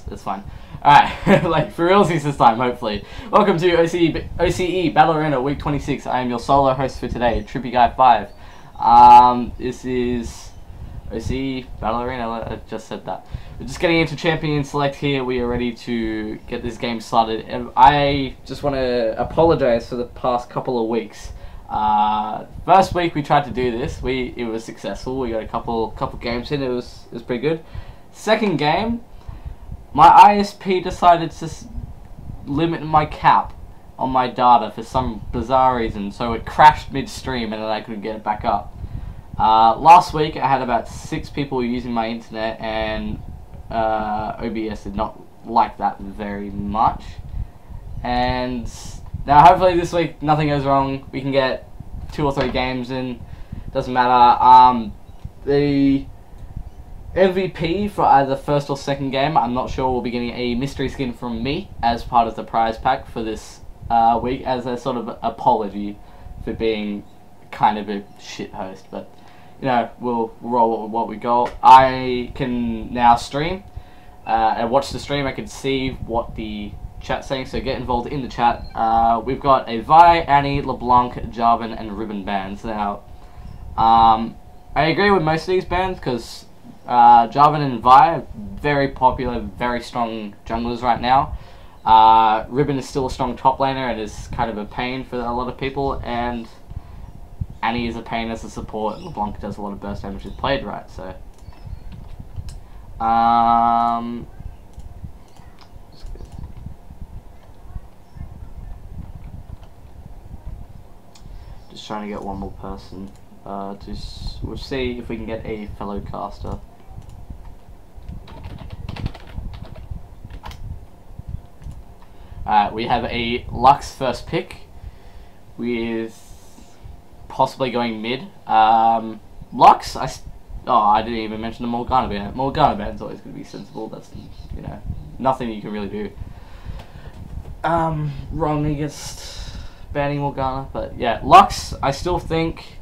It's fine. Alright, like for realsies this time, hopefully. Welcome to OCE Battle Arena Week 26. I am your solo host for today, Trippy Guy 5. This is OCE Battle Arena. I just said that. We're just getting into Champion Select here. We are ready to get this game started. And I just want to apologize for the past couple of weeks. First week we tried to do this. It was successful. We got a couple games in. It was pretty good. Second game, my ISP decided to limit my cap on my data for some bizarre reason, so it crashed midstream and then I couldn't get it back up. Last week I had about 6 people using my internet, and OBS did not like that very much. And now hopefully this week nothing goes wrong. We can get 2 or 3 games in. Doesn't matter. The MVP for either first or second game, I'm not sure, we'll be getting a mystery skin from me as part of the prize pack for this week, as a sort of apology for being kind of a shit host. But you know, we'll roll with what we got. I can now stream and watch the stream. I can see what the chat's saying, so get involved in the chat. We've got a Vi, Annie, LeBlanc, Jarvan, and Ribbon bans. Now, I agree with most of these bans because Jarvan and Vi are very popular, very strong junglers right now. Ribbon is still a strong top laner and is kind of a pain for a lot of people, and Annie is a pain as a support. LeBlanc does a lot of burst damage if played right, so just trying to get one more person. We'll see if we can get a fellow caster. We have a Lux first pick with possibly going mid. Lux, I didn't even mention the Morgana ban. Morgana ban's always going to be sensible. That's, you know, nothing you can really do wrong against banning Morgana. But yeah, Lux, I still think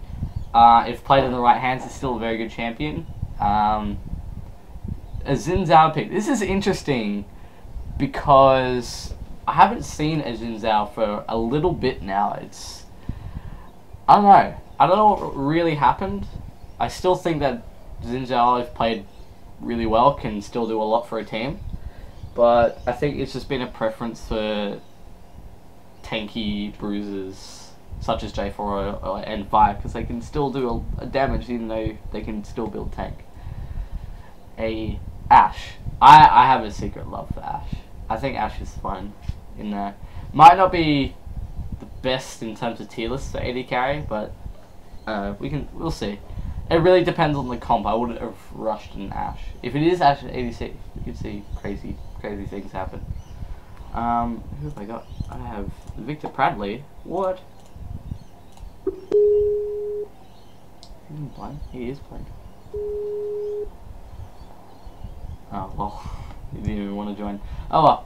if played in the right hands, is still a very good champion. A Xin Zhao pick. This is interesting because I haven't seen a Xin Zhao for a little bit now. I don't know. I don't know what really happened. I still think that Xin Zhao, if played really well, can still do a lot for a team. But I think it's just been a preference for tanky bruisers such as J4 and Vi, because they can still do a damage even though they can still build tank. A Ashe. I have a secret love for Ashe. I think Ashe is fun in there. Might not be the best in terms of tier lists for AD carry, but we'll see. It really depends on the comp. I wouldn't have rushed an Ashe. If it is Ashe at ADC, you could see crazy things happen. Who have I got? I have Victor Bradley. What? He's playing. He is playing. Oh well, he didn't even want to join. Oh well.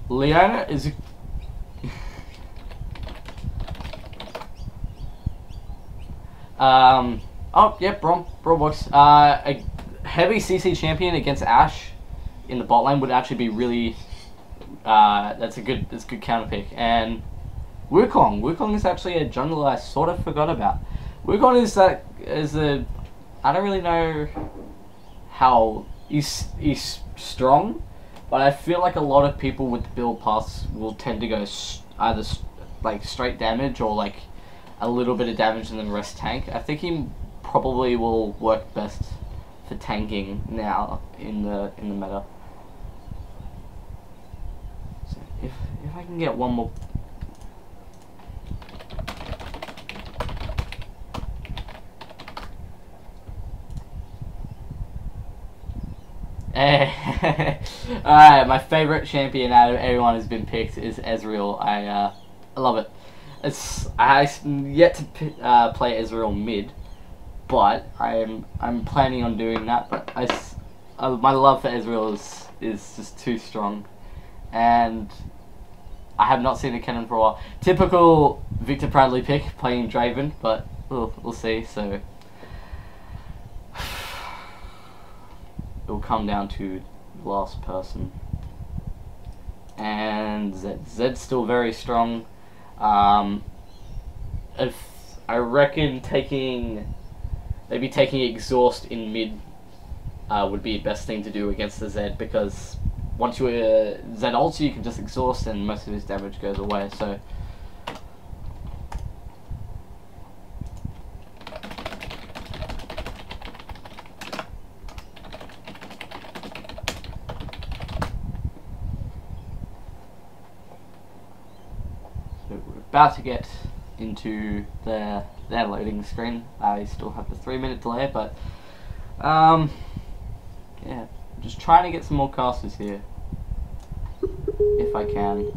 Leona is oh yep, Braum works. A heavy CC champion against Ashe in the bot lane would actually be really that's a good counter pick. And Wukong is actually a jungler I sort of forgot about. Wukong is a I don't really know how he's strong, but I feel like a lot of people with the build paths will tend to go either like straight damage or like a little bit of damage and then rest tank. I think he probably will work best for tanking now in the meta. So if I can get one more. Alright, my favorite champion out of everyone who's been picked is Ezreal. I love it. I yet to play Ezreal mid, but I'm planning on doing that. But my love for Ezreal is just too strong, and I have not seen a cannon for a while. Typical Victor Bradley pick, playing Draven, but we'll see. So it will come down to last person. And Zed's still very strong. If I reckon maybe taking exhaust in mid would be the best thing to do against the Zed, because once you Zed ults you can just exhaust and most of his damage goes away. So we're about to get into their loading screen. I still have the 3-minute delay, but yeah, just trying to get some more casters here if I can.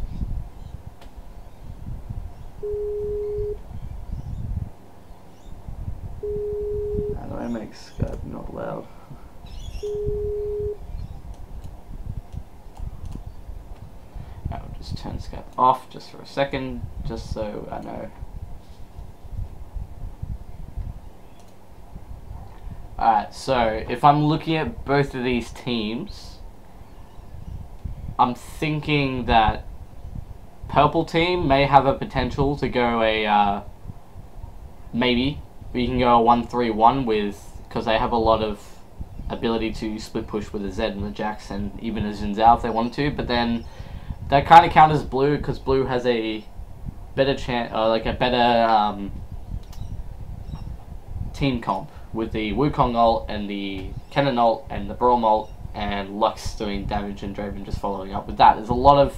How do I make Skype not loud? I'll just turn Skype off just for a second, just so I know. Alright, so if I'm looking at both of these teams, I'm thinking that purple team may have a potential to go a, maybe we can go a 1-3-1 with, because they have a lot of ability to split push with the Zed and the Jax and even a Xin Zhao if they wanted to, but then that kind of counters blue, because blue has a better chance, like a better team comp with the Wukong ult and the Cannon ult and the Braum ult and Lux doing damage and Draven just following up with that. There's a lot of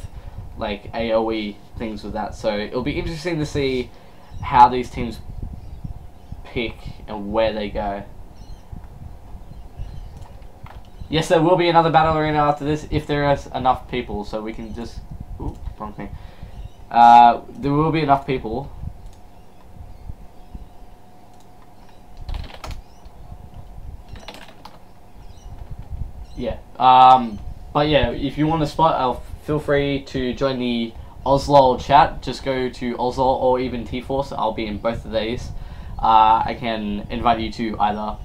like AoE things with that, so it'll be interesting to see how these teams pick and where they go. Yes, there will be another battle arena after this if there is enough people, so we can just... Ooh, wrong thing. There will be enough people. Yeah, but yeah, if you want a spot, feel free to join the Oslol chat. Just go to Oslol or even T-Force. I'll be in both of these. I can invite you to either.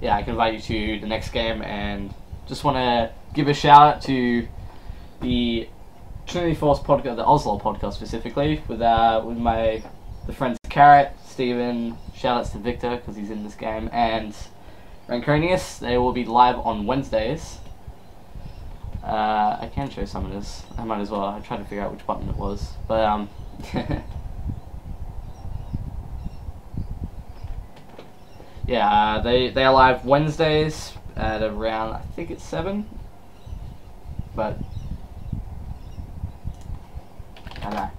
Yeah, I can invite you to the next game, and just want to give a shout out to the Trinity Force podcast, the Oslol podcast specifically, with the friends Carrot, Steven, shoutouts to Victor because he's in this game, and Ranconius. They will be live on Wednesdays. I can show some of this. I might as well. I tried to figure out which button it was, but yeah, they are live Wednesdays at around, I think it's 7, but I don't know.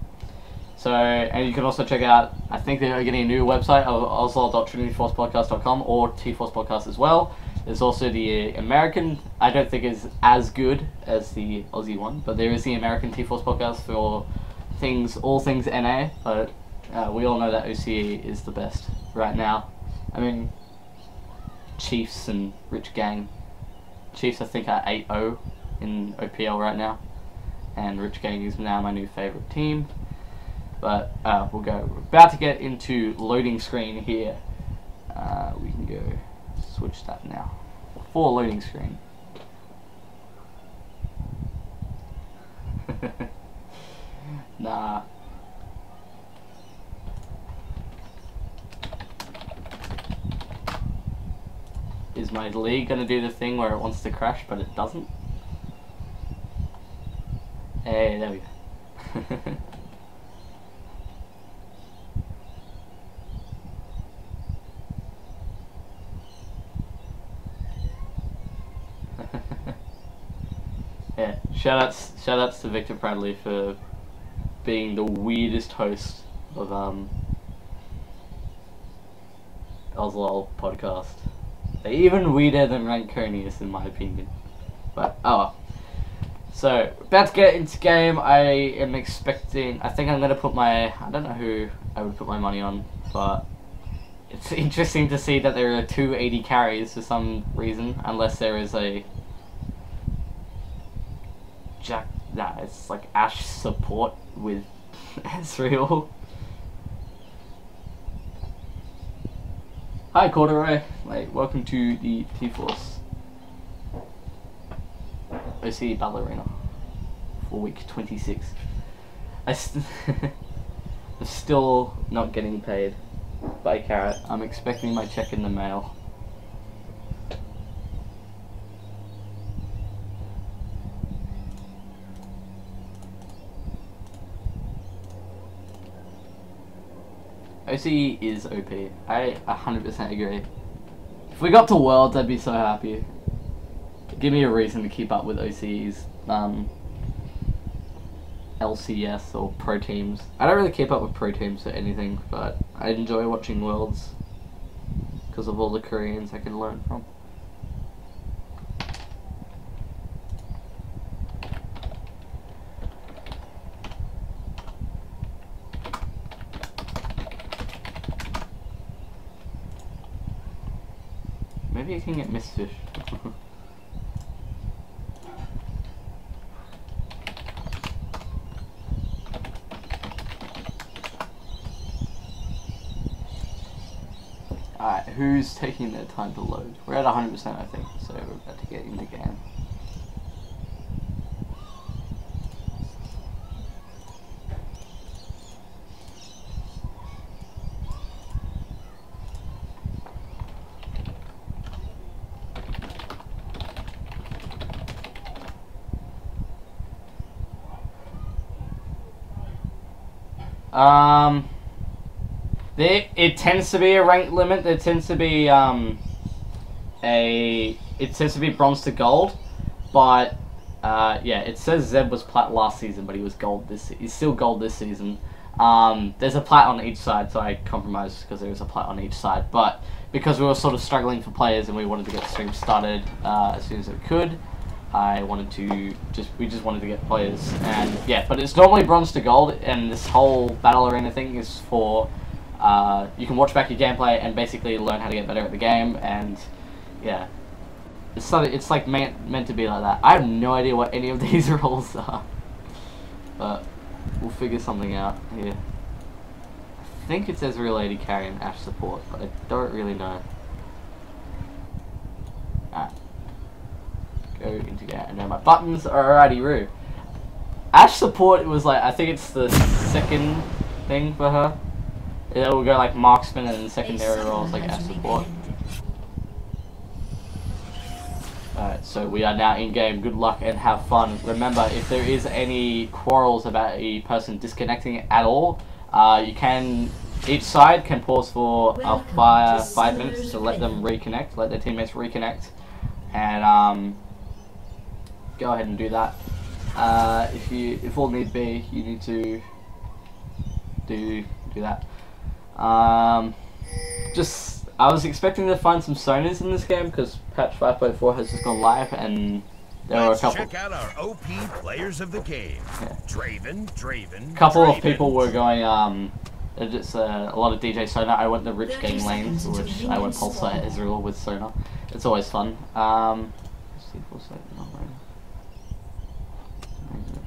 So, and you can also check out, I think they're getting a new website, oslo.trinityforcepodcast.com, or T-Force Podcast as well. There's also the American, I don't think is as good as the Aussie one, but there is the American T-Force Podcast for all things NA, but we all know that OCE is the best right now. I mean, Chiefs and Rich Gang. Chiefs I think are 8-0 in OPL right now, and Rich Gang is now my new favourite team. But we'll go. We're about to get into loading screen here. We can go switch that now. For loading screen. Nah. Is my league gonna do the thing where it wants to crash but it doesn't? Hey, there we go. Yeah, shoutouts to Victor Bradley for being the weirdest host of Oslo podcast. Even weirder than Ranconius in my opinion. But oh well. So about to get into game. I am expecting, I think I'm gonna put I don't know who I would put my money on, but it's interesting to see that there are 280 carries for some reason, unless there is a it's like Ash support with Ezreal. Hi Corduroy, like welcome to the T-Force OCE Battle Arena for week 26. I'm still not getting paid by Carrot. I'm expecting my check in the mail. OCE is OP. I 100% agree. If we got to Worlds, I'd be so happy. Give me a reason to keep up with OCE's LCS or pro teams. I don't really keep up with pro teams or anything, but I enjoy watching Worlds because of all the Koreans I can learn from. Maybe I can get Mistfish. Alright, who's taking their time to load? We're at 100% I think, so we're about to get into game. It tends to be a rank limit. There tends to be it tends to be bronze to gold, but yeah, it says Zeb was plat last season, but he was gold he's still gold this season. There's a plat on each side, so I compromised because there was a plat on each side. But because we were sort of struggling for players and we wanted to get the stream started as soon as we could, we just wanted to get players, and yeah, but it's normally bronze to gold, and this whole battle arena thing is for, you can watch back your gameplay and basically learn how to get better at the game, and yeah, it's like meant to be like that. I have no idea what any of these roles are, but we'll figure something out here. I think it says Real Lady Carry and Ash Support, but I don't really know. Alright. Go into game, and then my buttons are alrighty-roo. Ash Support was like, I think it's the second thing for her. It will go like marksman and then secondary roles like Ash Support. Alright, so we are now in game. Good luck and have fun. Remember, if there is any quarrels about a person disconnecting at all, each side can pause for 5 minutes to let them reconnect, let their teammates reconnect, and go ahead and do that. If all need be, you need to do that. I was expecting to find some Sonars in this game because patch 5.4 has just gone live, and there were a couple. Check out our OP players of the game. Yeah. Draven. Couple of people were going. Just a lot of DJ Sonar. I went the rich game lanes, which I went Pulsar Ezreal with Sonar. It's always fun. Let's see if we'll say not right.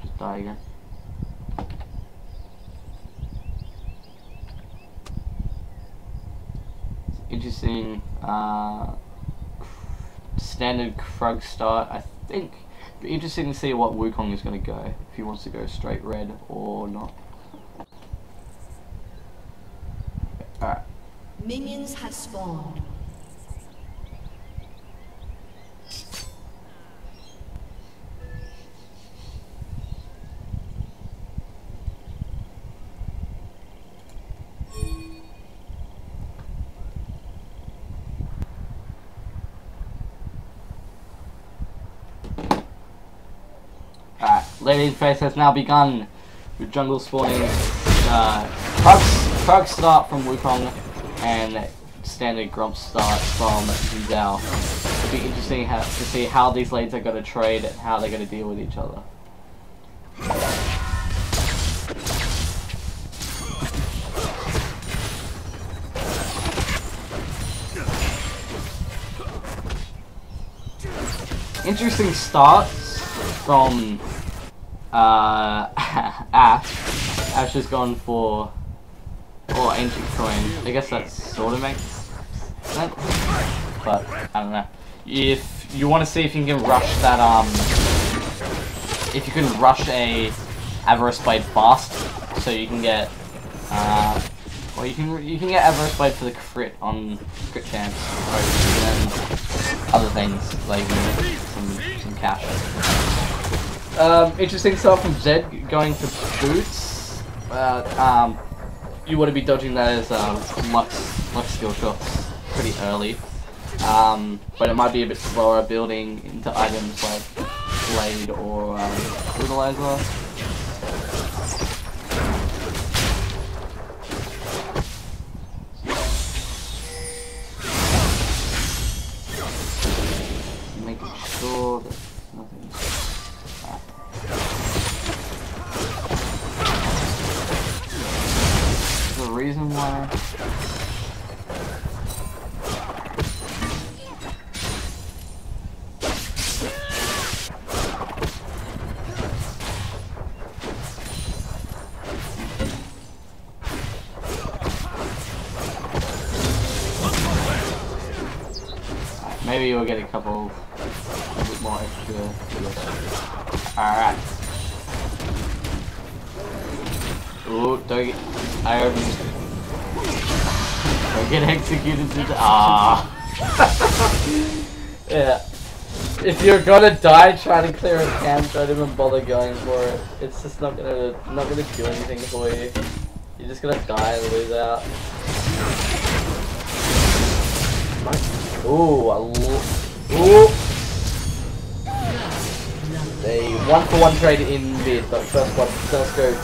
Just die again. Interesting standard Krug start. I think it'd be interesting to see what Wukong is going to go, if he wants to go straight red or not. Alright. Minions have spawned. Lady's phase has now begun with jungle spawning. Krug start from Wukong and standard Grump start from Zhao. It'll be interesting to see how these lanes are going to trade and how they're going to deal with each other. Interesting starts from Ash. Ash has gone for ancient coin. I guess that sort of makes 100%. But I don't know. If you want to see if you can rush that, if you can rush a Avarice Blade fast, so you can get, well, you can get Avarice Blade for the crit on crit chance, and then other things like some cash. Interesting stuff from Zed going for boots. You want to be dodging that as Lux skill shots pretty early. But it might be a bit slower building into items like Blade or Brutalizer. Making sure that nothing's... There's a reason why... Maybe you'll get a couple, a bit more extra. Alright. Ooh, don't get executed to the, yeah. If you're gonna die trying to clear a camp, don't even bother going for it. It's just not gonna do anything for you. You're just gonna die and lose out. Ooh, ooh. A 1-for-1 trade in mid, but first one does go to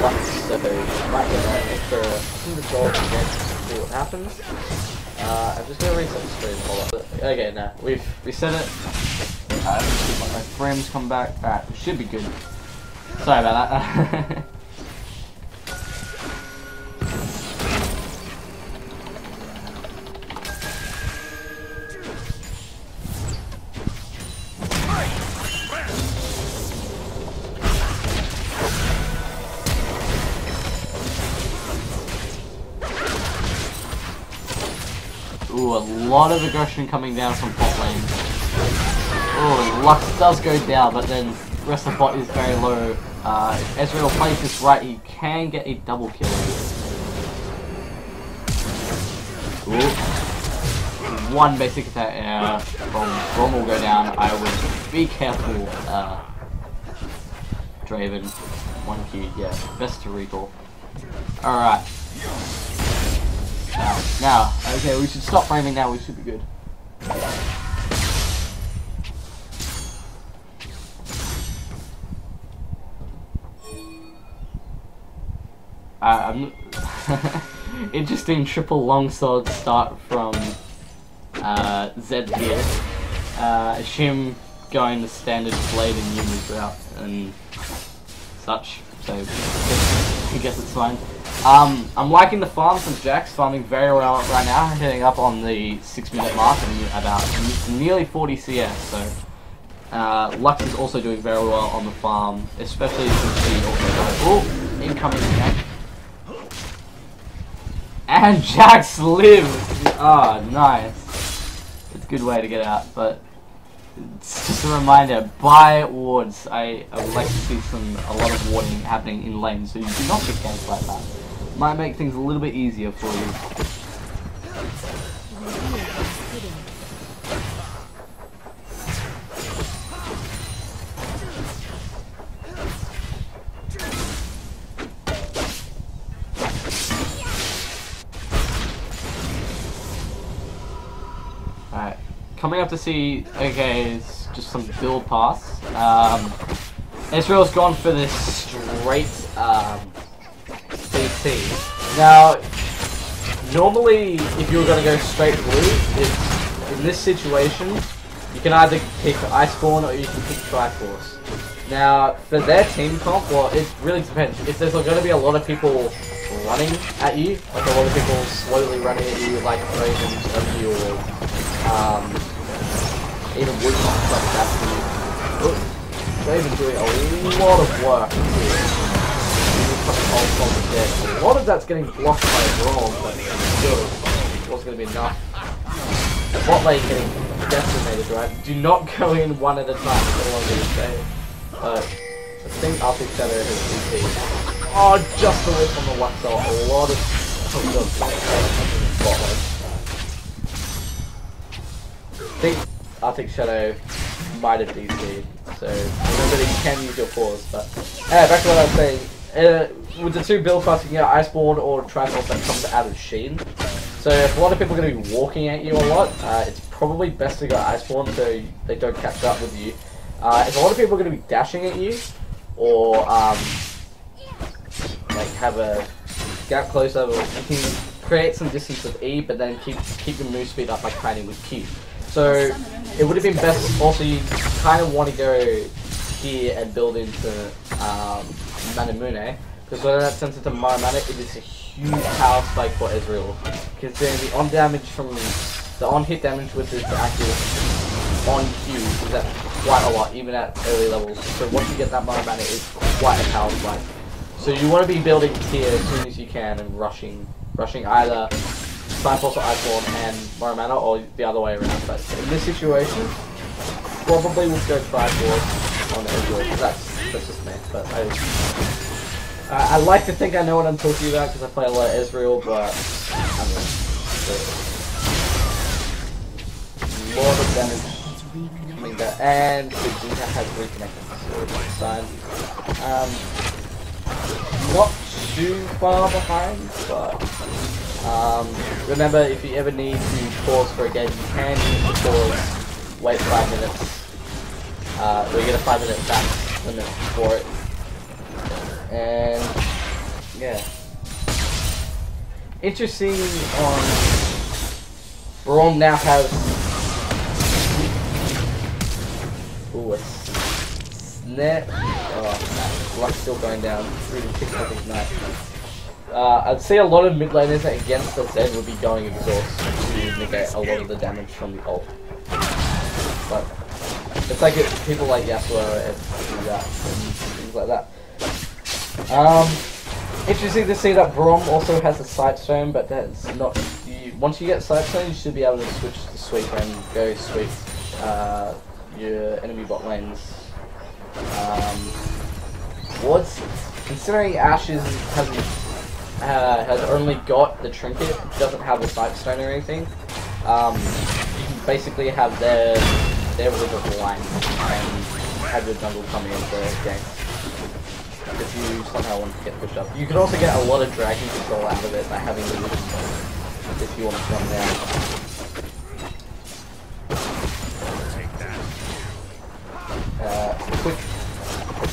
Lux, so might get that extra $100 again to see what happens. I'm just gonna reset the screen. Hold on. Okay, now we've reset it. Let my frames come back. Alright, we should be good. Sorry about that. Ooh, a lot of aggression coming down from bot lane. Ooh, Lux does go down, but then the rest of the bot is very low. If Ezreal plays this right, he can get a double kill. Ooh. One basic attack, Rom will go down. I would be careful, Draven. 1Q, yeah, best to recall. Alright. Now, okay, we should stop framing now, we should be good. Interesting triple longsword start from Zed here. Shim going the standard blade and Yumi's route and such, so I guess it's fine. I'm liking the farm from Jack's farming very well right now, hitting up on the 6-minute mark and about nearly 40 CS, so Lux is also doing very well on the farm, especially since he also got incoming Jack. And Jax lives! Ah, nice. It's a good way to get out, but it's just a reminder, buy wards. I would like to see a lot of warding happening in lane, so you do not get ganks like that. Might make things a little bit easier for you. Alright, coming up to see, okay, it's just some build paths. Ezreal's gone for this straight CC. Now, normally if you were going to go straight blue, in this situation, you can either pick Iceborne or you can pick Triforce. Now, for their team comp, well, it really depends. If there's going to be a lot of people running at you, like a lot of people slowly running at you, like Ravens of you, or even Woodcock like that. Raven doing a lot of work here. A lot of that's getting blocked by Brawl, but still, it wasn't going to be enough. bot lane getting decimated, right? Do not go in one at a time, that's all I'm going to say. But I think Arctic Shadow has DP. Oh, just away from the Lux, so a lot of... Oh god, bot lane. I think Arctic Shadow might have DC'd, so remember that you can use your pause, but... back to what I was saying. With the two build class, you can get Iceborne or Triforce that comes out of Sheen. So if a lot of people are going to be walking at you a lot, it's probably best to go Iceborne so they don't catch up with you. If a lot of people are going to be dashing at you, or like have a gap closer, you can create some distance with E, but then keep your move speed up by kiting with Q. So it would have been best. Also, you kind of want to go here and build into Manamune, because when that turns into Maramana, it is a huge power spike for Ezreal. Because then the on damage from the on hit damage with this active on Q is at quite a lot, even at early levels. So once you get that Maramana, it's quite a power spike. So you want to be building here as soon as you can and rushing either Triforce or Iceborne and Maramana, or the other way around. But in this situation, probably would go Triforce on Ezreal. That's just me. But I like to think I know what I'm talking about because I play a lot of Ezreal, but I mean, a lot of damage coming down, and Vegeta has reconnected, so it's a sign. Not too far behind, but remember, if you ever need to pause for a game, you can use the pause, wait 5 minutes, we get a 5-minute back limit for it, and yeah. Interesting on Braum now has a snare. Oh, Luck's still going down. Really picks up his knife. I'd say a lot of mid laners against the Zed would be going exhaust to negate a lot of the damage from the ult. But it's like people like Yasuo and things like that. Interesting to see that Braum also has a Sightstone, but that's not. Once you get Sightstone, you should be able to switch to sweep and go sweep your enemy bot lanes. Considering Ashes has only got the trinket, doesn't have the Sightstone or anything, you can basically have their river blind and have your jungle coming in for game. If you somehow want to get pushed up. You can also get a lot of dragon control out of it by having the if you want to come down.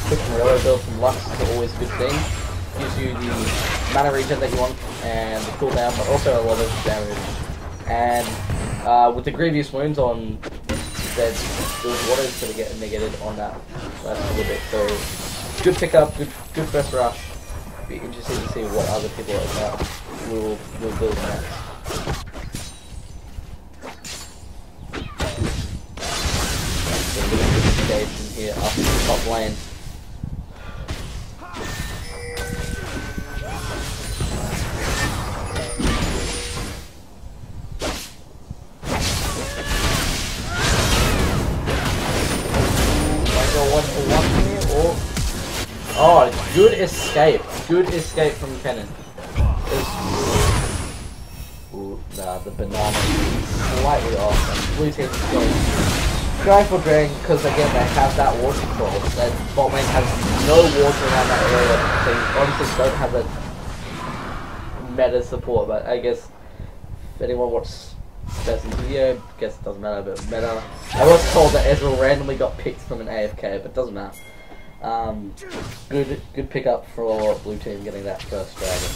Quick Morello build from Lux is always a good thing. Gives you the mana regen that you want and the cooldown, but also a lot of damage. And with the Grievous Wounds on Zed's build, water is going to get negated on that last little bit. So good pickup, good first rush. Be interesting to see what other people will build next. So a little bit of engagement here up in the top lane. Oh, good escape. Good escape from Kennen. Ooh, nah, the banana is slightly off. And blue team is going for Dragon because again they have that water control. That bot lane has no water around that area, so you honestly don't have a meta support. But I guess if anyone watched Best in video, I guess it doesn't matter, but meta. I was told that Ezreal randomly got picked from an AFK, but it doesn't matter. Good pickup for blue team getting that first dragon.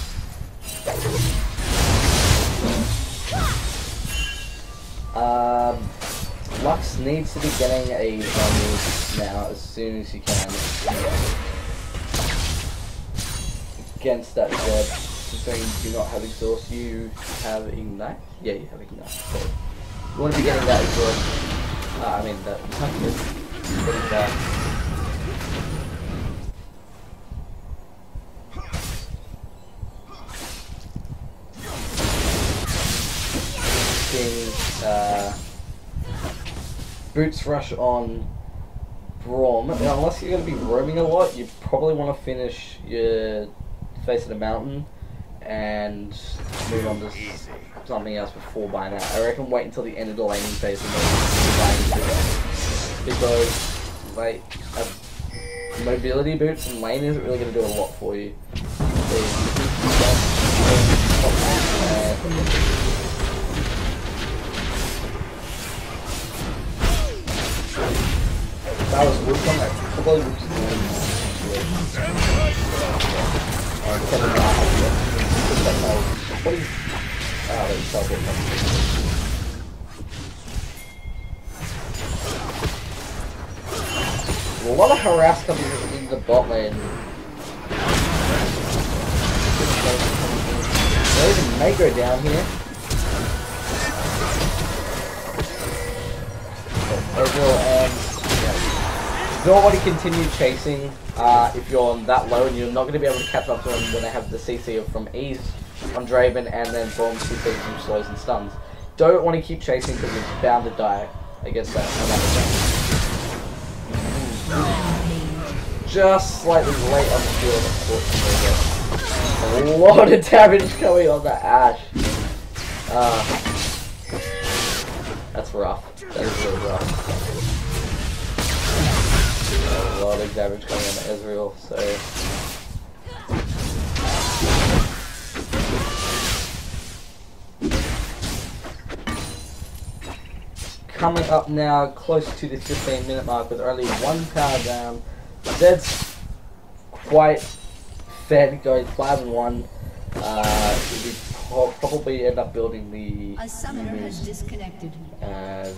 Lux needs to be getting a move now as soon as you can against that Zed. Considering you do not have exhaust, you have ignite. Yeah, you have ignite. So you want to be getting that exhaust. I mean that. Getting that. thinking Boots Rush on Braum. Now, unless you're going to be roaming a lot, you probably want to finish your Face of the Mountain and move on to something else before buying that. I reckon wait until the end of the laning phase and then buy because like mobility boots and lane isn't really going to do a lot for you. That was wood on that. Probably would just what is... Oh, there's teleport coming. A lot of harass coming in the bot lane. There is a Mako down here. And you don't want to continue chasing if you're on that low, and you're not going to be able to catch up to them when they have the CC from E's on Draven and then Braum CC from slows and stuns. Don't want to keep chasing because you're bound to die against that. Just slightly late on the field, unfortunately. A lot of damage coming on the Ashe. That's rough. That is really rough. A lot of damage coming on the Ezreal, so... Coming up now, close to the 15-minute mark with only one power down. Zed's quite fed, going 5-1. We probably end up building the... A summoner has disconnected. A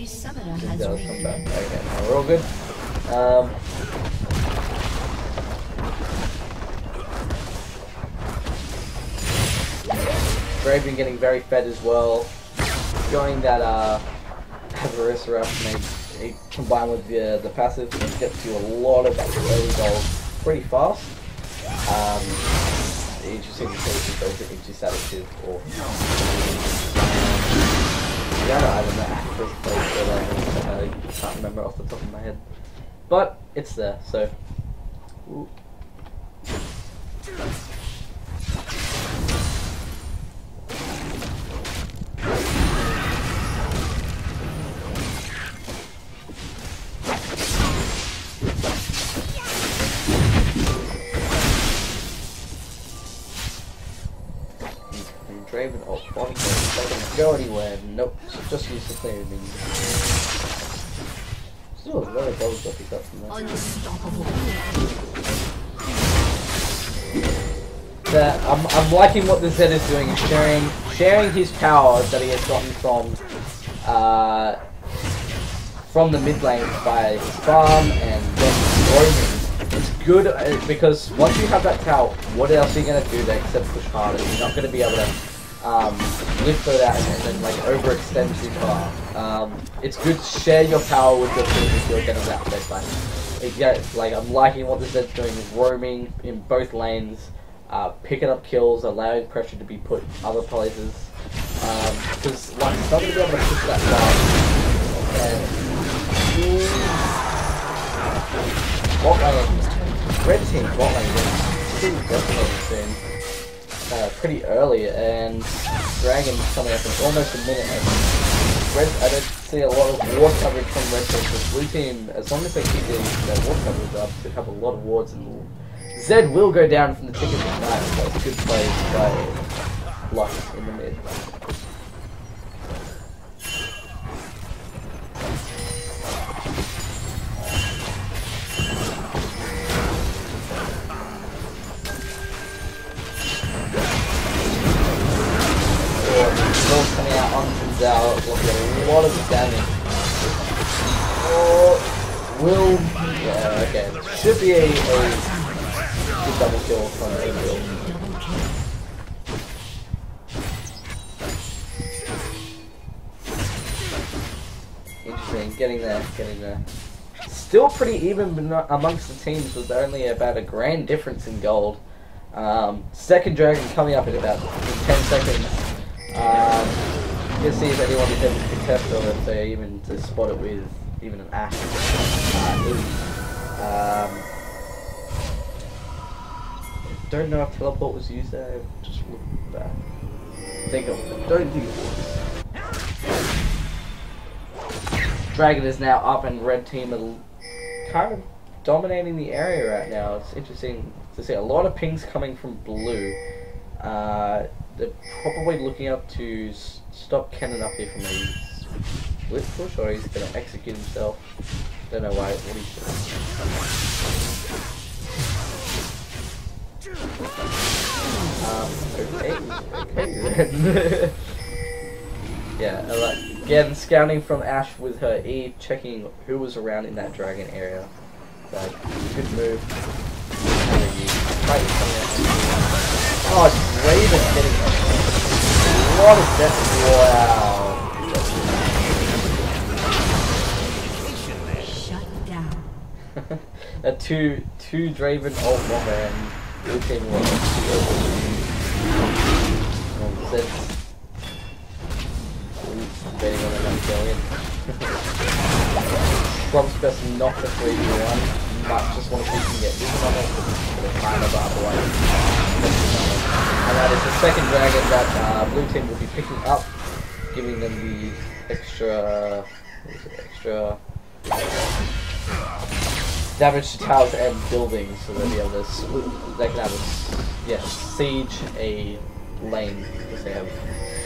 summoner has come back. Okay, now we're all good. Draven getting very fed as well. Going that Avarice Rush may combine with the passive and get to a lot of early goals pretty fast. Interesting to see if those are into Savage or the other item that Avarice plays for them. I can't remember off the top of my head. But it's there, so. Ooh. Draven, oh, bottom doesn't go anywhere. Nope, just use the clearing minion. Still a lot of gold that he got from that. unstoppable. I'm liking what the Zed is doing, is sharing his power that he has gotten from the mid lane by his farm and then roaming. It's good because once you have that tower, what else are you going to do there except push harder? You're not going to be able to lift through that and then like overextend too far. It's good to share your power with your team if you're getting that fed by. Yeah, like I'm liking what the Zed's doing, is roaming in both lanes, picking up kills, allowing pressure to be put other places. Because like it's not going to be able to push that far. Bot lane, red team bot lane is pretty definitely soon. Pretty early, and Dragon's coming up in almost a minute. And red, I don't see a lot of ward coverage from red team. The blue team, as long as they keep their ward coverage up, should have a lot of wards. And Zed will go down from the ticket tonight. So it's a good play by Luck in the mid. Coming out on Zao, looking at a lot of damage. Yeah, okay. Should be a good double kill from April. Interesting, getting there. Still pretty even amongst the teams, with only about a grand difference in gold. Second dragon coming up in about 10 seconds. can see if anyone is able to contest or if they even to spot it with even an Ash. Don't know if teleport was used there. Just look back. Don't think it was. Dragon is now up, and red team are kind of dominating the area right now. It's interesting to see a lot of pings coming from blue. They're probably looking up to stop Kennen up here from a split push, or he's going to execute himself. Don't know why. What he's okay. Yeah, again, scouting from Ash with her E, checking who was around in that dragon area. So, good move. Oh, Raven getting a lot of death. Wow. Shut down. two Draven ult bomber and blue team was betting on another billion. Trump's best not for 3v1. Might just want to see if he can get vision on it for the timer, but otherwise. And that is the second dragon that blue team will be picking up, giving them the extra damage to towers and buildings, so they'll be able to they can have a siege a lane because they have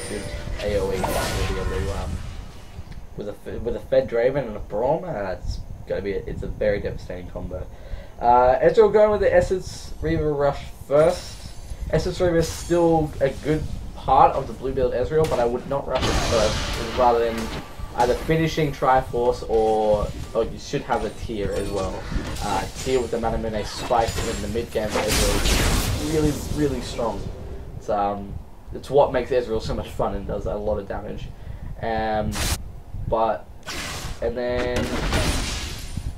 good AoE. They'll be able to with a Fed Draven and a Braum. It's a very devastating combo. Ezreal going with the Essence Reaver rush first. Essence Reaver is still a good part of the blue build Ezreal, but I would not rush it first, rather than either finishing Triforce or you should have a tier as well. Tier with the Manamune spike in the mid game for Ezreal is really strong. It's what makes Ezreal so much fun and does a lot of damage. And then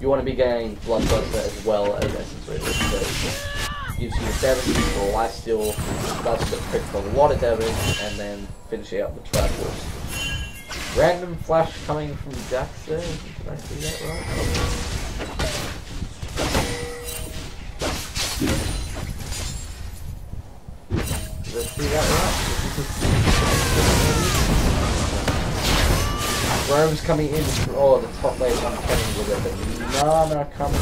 you want to be getting Bloodthirster as well as Essence Reaver. So gives you the damage for lifesteal, does the crit for a lot of damage, and then finishing up the Triforce. Random flash coming from Jax there. Did I see that right? Did I see that right? Rome's coming in. Oh, the top lane I'm coming with it. The Nana coming in.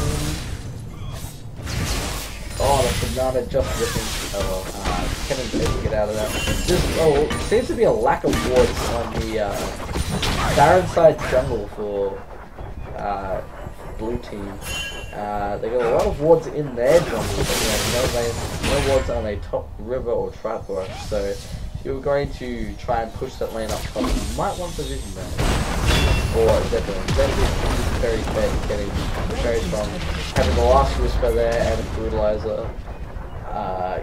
Oh, the banana just whipping. Oh well, Kennen's able to get out of that. Seems to be a lack of wards on the Baron side jungle for blue team. They got a lot of wards in their jungle, but no wards on a top river or Triforce. So if you're going to try and push that lane up top, you might want the vision there. Or Zedlin. Zedlin is very fed, getting very strong. Having the last whisper there and a brutalizer.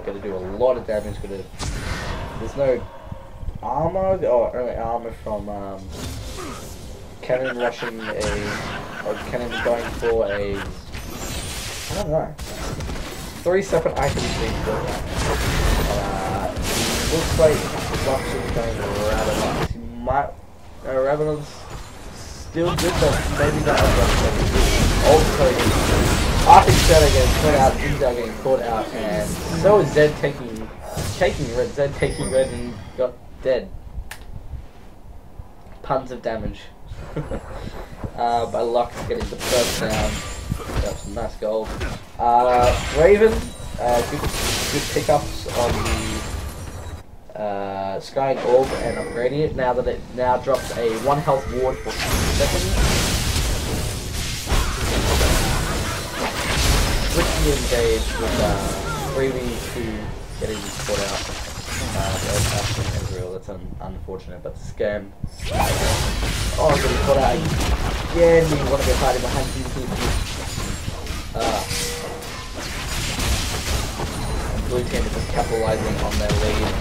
Gonna do a lot of damage. There's no armor, or only armor from Kennen rushing or Kennen going for a, I don't know, 3 separate items being built up. Looks like Lux is going Ravenous. He might, Ravenous still good, but maybe not as much as also Arctic Shadow getting caught out, Inzal getting caught out, and so is Zed taking red. Zed taking red and got dead. Tons of damage. By Lux getting the first down. Got some nice gold. Raven, good pickups on the Sky Orb and upgrading it now that it now drops a 1 health ward for 6 seconds. Quickly engaged with 3v2 getting caught out. Ezreal, that's unfortunate, but the scam. Oh, getting caught out again. You want to get hiding behind you. Blue team is just capitalizing on their lead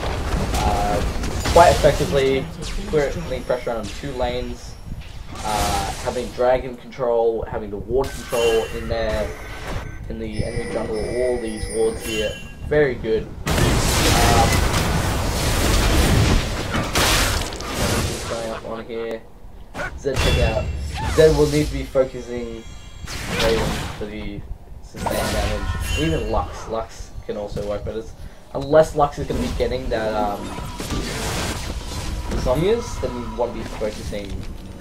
quite effectively, putting pressure on 2 lanes, having dragon control, having the ward control in there, in the enemy jungle, all these wards here, very good. Going on here. Zed check out. Zed will need to be focusing Raven for the sustained damage. Even Lux. Lux can also work, but unless Lux is going to be getting that zombies, then you want to be focusing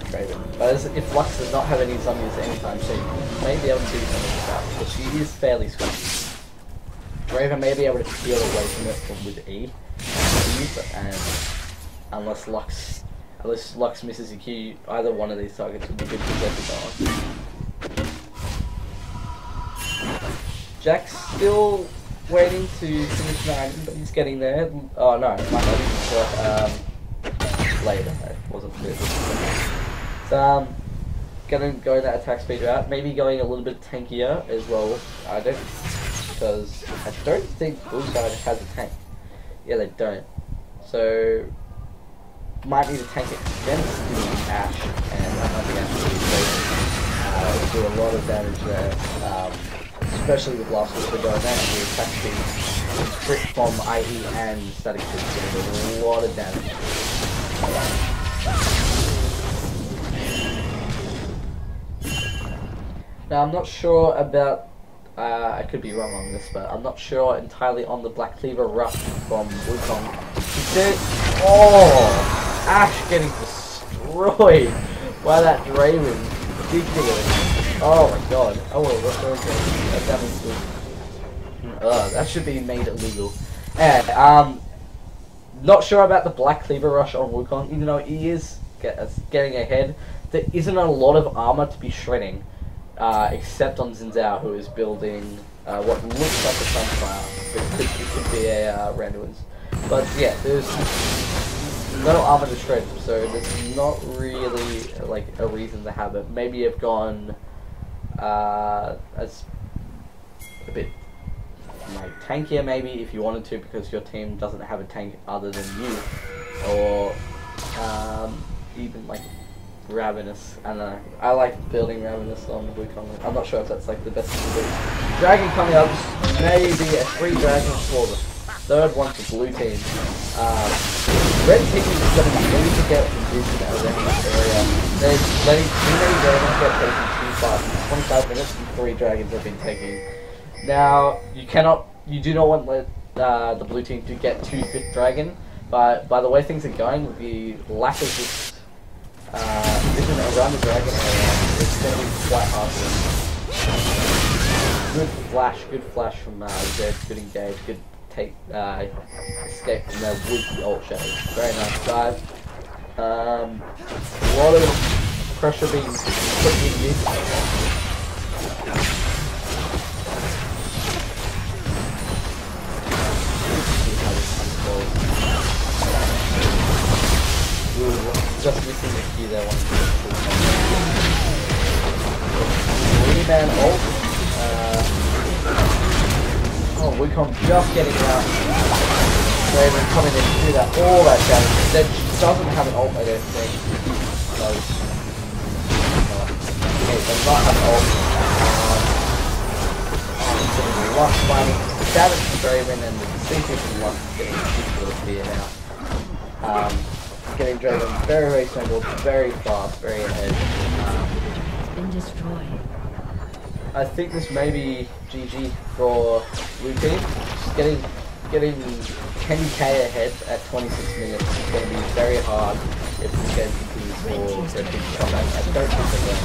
Draven. But if Lux does not have any zombies anytime soon, you may be able to do something with that, because she is fairly squishy. Draven may be able to peel away from it with E, and unless Lux misses a Q, either one of these targets would be good to get the on. Jack's still waiting to finish 9, but he's getting there. Oh no, it might not be later. It wasn't good. So gonna go that attack speed route. Maybe going a little bit tankier as well. I don't think Blue side has a tank. Yeah, they don't. So might need to tank it against the Ashe, and I don't think Ashe will do a lot of damage there. Especially with last week going there, and the attack speed crit from IE and static crit is going to do a lot of damage. Now I'm not sure about, I could be wrong on this, but I'm not sure entirely on the Black Cleaver rush from Wukong. Oh! Ashe getting destroyed by that Draven. Ridiculous. Oh my god. Oh well, what's going on? That should be made illegal. And, not sure about the Black Cleaver rush on Wukong, even though he is getting ahead. There isn't a lot of armor to be shredding, except on Xin Zhao, who is building what looks like a Sunfire. It could be a Randuin's. But yeah, there's no armor to shred, so there's not really like a reason to have it. Maybe you've gone as a bit like tankier, maybe if you wanted to, because your team doesn't have a tank other than you, or even like Ravenous. I don't know. I like building Ravenous on Wukong. I'm not sure if that's like the best thing to do. Dragon coming up, maybe a 3 dragons for the third one for blue team. Red team is going to be really to get conditioned out of that area. They're letting too many dragons get taken too fast. 25 minutes and 3 dragons have been taken. Now, you do not want the blue team to get to 5th dragon, but by the way things are going, with the lack of this vision around the dragon area, it's going to be quite hard for them. Good flash from Zed, good engage, good take, escape from their with the ult shadow. Very nice dive. A lot of pressure being put in mid. Just missing the key there. Three-man ult. Oh, Wukong just getting out. Draven coming in to do that, all that damage. Zed doesn't have an ult, I don't think. No. Okay, does not have an ult. He's getting Lux fighting damage to Draven, and the CP from Lux is getting ridiculous here now. Getting Draven very, very simple, very fast, very ahead. Been destroyed. I think this may be GG for blue team. Just getting 10k ahead at 26 minutes is going to be very hard if this game continues for red team to come back. I don't think they're going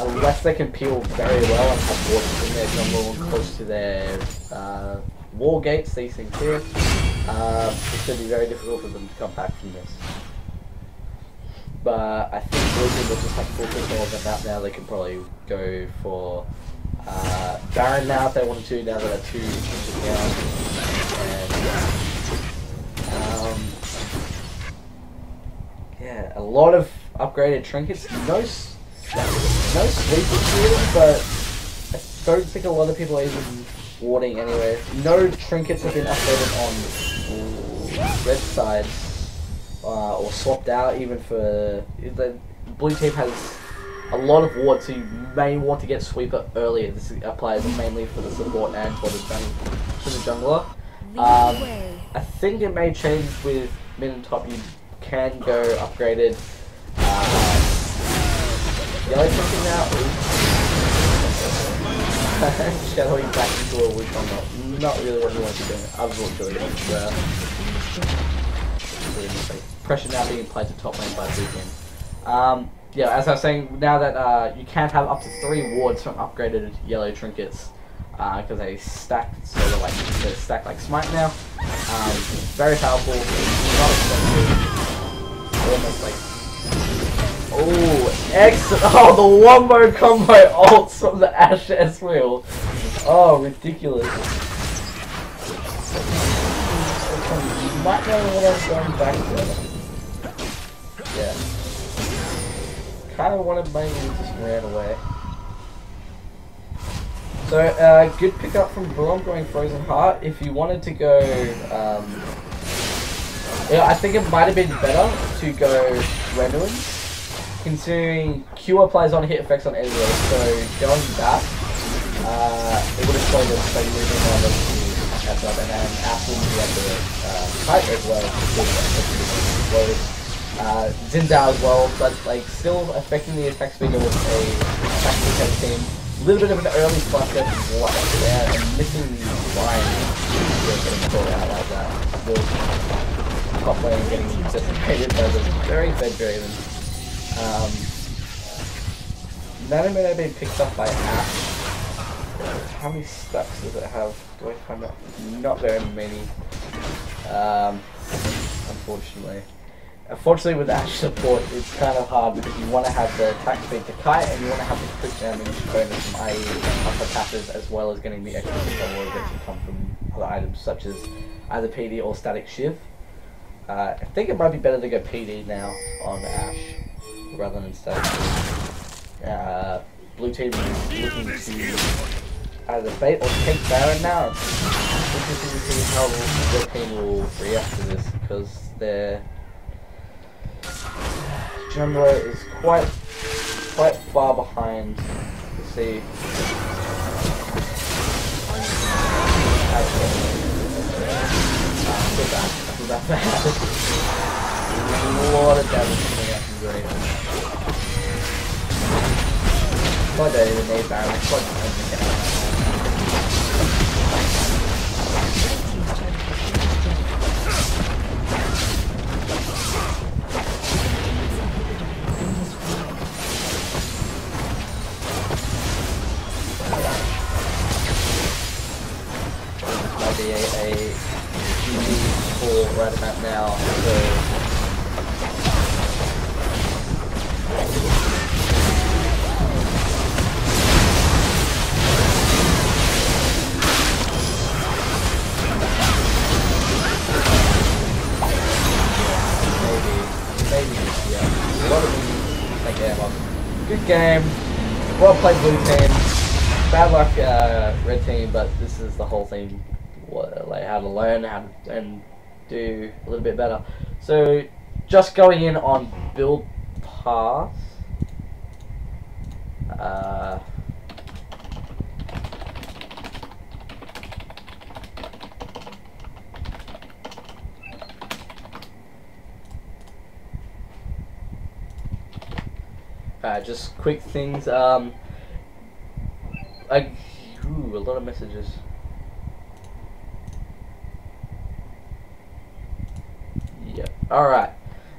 to. Unless they can peel very well and have water in their jungle and close to their wall gates, these things here. It's going to be very difficult for them to come back from this. But I think blue team will just have full control of the map now. They can probably go for Baron now if they wanted to, now that they're 2 inches down. And yeah, a lot of upgraded trinkets. No sleepers really, but I don't think a lot of people are even warding anyway. No trinkets have been upgraded on red side. Or swapped out even for the blue team has a lot of wards, so you may want to get sweeper earlier. This applies mainly for the support and for the jungler. I I think it may change with mid and top. You can go upgraded. Yellow trinket now. Shadowing back into a which I'm not really what you want to be doing. I was doing it. Pressure now being applied to top lane by blue team. Yeah, as I was saying, now that you can have up to 3 wards from upgraded yellow trinkets, because they stack sort of like they stack like smite now. Very powerful, not expensive, almost like. Oh, excellent! Oh, the wombo combo ults from the Ashe S wheel. Oh, ridiculous! You might know what I'm going back to. Yeah. Kind of wanted mine and just ran away. So, good pickup from Braum going Frozen Heart. If you wanted to go, yeah, I think it might have been better to go Renduin, considering Q applies on hit effects on everywhere. So going back, it would have slowed them, so you would have been able to catch up, and then Apple would be able to fight as well. Zinzao as well, but like still affecting the attack speed of a attack speed team. A little bit of an early fuck up there, and missing the line. Getting caught out like that. Still top lane getting decimated by the very fed Draven. Nano may have been picked up by Ashe. How many stacks does it have? Do I find out? Not very many. Unfortunately. Unfortunately, with Ashe support, it's kind of hard because you want to have the attack speed to kite, and you want to have the quick damage bonus from IE upper passes, as well as getting the extra control that can come from other items such as either PD or static shiv. I think it might be better to go PD now on Ashe rather than static shiv. Blue team is looking to either bait or take Baron now. Interesting to see how the team will react to this, because their jungler is quite far behind. Let's see. I feel that bad. A lot of damage coming out from Draven. I don't even need Baron. I quite don't get out. Might be a GG for right about now. So maybe, yeah. A lot of them take game off. Good game. Well played blue team. Bad luck red team, but this is the whole thing. Like how to learn, and do a little bit better. So just going in on build pass. Just quick things. A lot of messages. Yep. All right.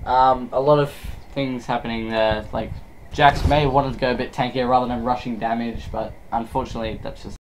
A lot of things happening there. Like Jax may wanted to go a bit tankier rather than rushing damage, but unfortunately that's just